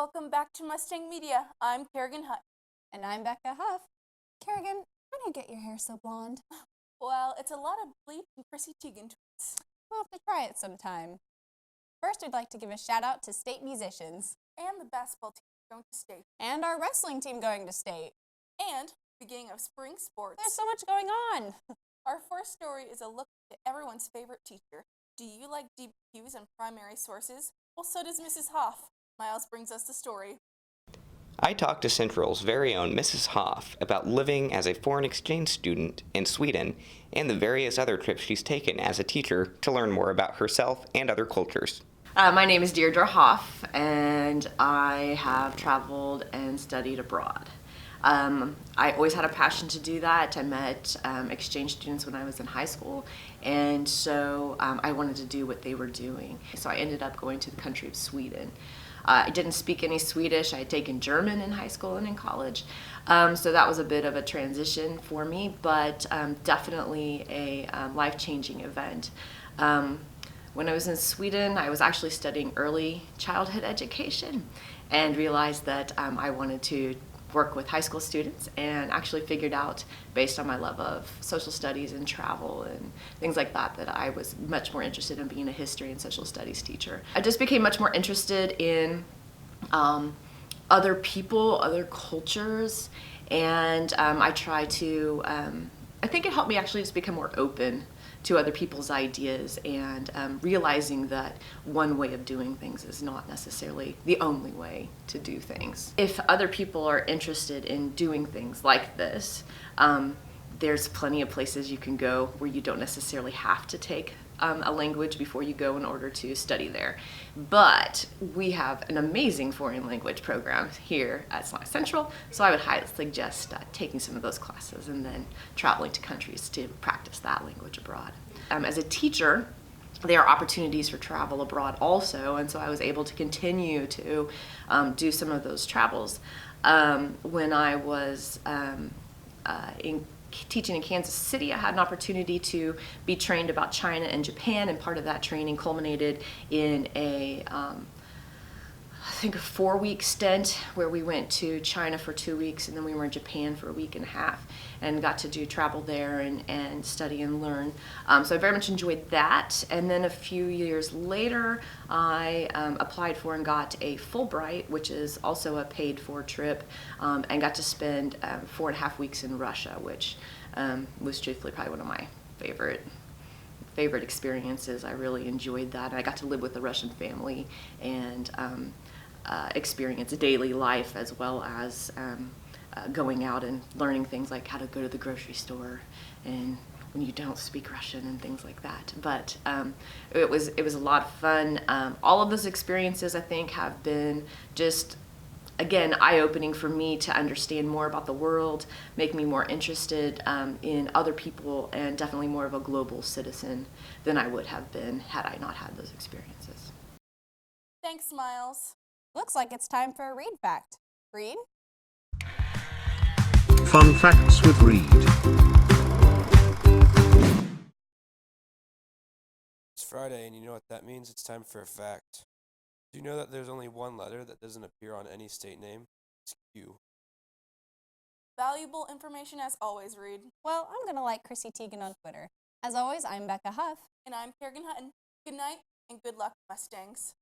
welcome back to Mustang Media. I'm Kerrigan Hutt. And I'm Becca Huff. Kerrigan, how do you get your hair so blonde? Well, it's a lot of Bleep and Chrissy Teigen tweets. We'll have to try it sometime. First, we'd like to give a shout out to state musicians. And the basketball team going to state. And our wrestling team going to state. And beginning of spring sports. There's so much going on. Our first story is a look at everyone's favorite teacher. Do you like deep cues and primary sources? Well, so does Mrs. Hoff. Miles brings us the story. I talked to Central's very own Mrs. Hoff about living as a foreign exchange student in Sweden and the various other trips she's taken as a teacher to learn more about herself and other cultures. My name is Deirdre Hoff, and I have traveled and studied abroad. I always had a passion to do that. I met exchange students when I was in high school, and so I wanted to do what they were doing. So I ended up going to the country of Sweden. I didn't speak any Swedish. I had taken German in high school and in college, so that was a bit of a transition for me, but definitely a life-changing event. When I was in Sweden, I was actually studying early childhood education and realized that I wanted to work with high school students, and actually figured out, based on my love of social studies and travel and things like that, that I was much more interested in being a history and social studies teacher. I just became much more interested in other people, other cultures, and I try to, I think it helped me actually just become more open to other people's ideas, and realizing that one way of doing things is not necessarily the only way to do things. If other people are interested in doing things like this, there's plenty of places you can go where you don't necessarily have to take a language before you go in order to study there. But we have an amazing foreign language program here at Science Central, so I would highly suggest taking some of those classes and then traveling to countries to practice that language abroad. As a teacher, there are opportunities for travel abroad also, and so I was able to continue to do some of those travels. When I was teaching in Kansas City, I had an opportunity to be trained about China and Japan, and part of that training culminated in I think a 4-week stint where we went to China for 2 weeks, and then we were in Japan for a week and a half, and got to do travel there and study and learn. So I very much enjoyed that. And then a few years later, I applied for and got a Fulbright, which is also a paid-for trip, and got to spend 4.5 weeks in Russia, which was truthfully probably one of my favorite experiences. I really enjoyed that. I got to live with a Russian family and experience daily life, as well as going out and learning things like how to go to the grocery store and when you don't speak Russian and things like that. But it was a lot of fun. All of those experiences, I think, have been just, again, eye-opening for me to understand more about the world, make me more interested in other people, and definitely more of a global citizen than I would have been had I not had those experiences. Thanks, Miles. Looks like it's time for a Read Fact. Read? Fun Facts with Reed. It's Friday, and you know what that means? It's time for a fact. Do you know that there's only one letter that doesn't appear on any state name? It's Q. Valuable information as always, Reed. Well, I'm gonna like Chrissy Teigen on Twitter. As always, I'm Becca Huff. And I'm Kerrigan Hutton. Good night, and good luck, Mustangs.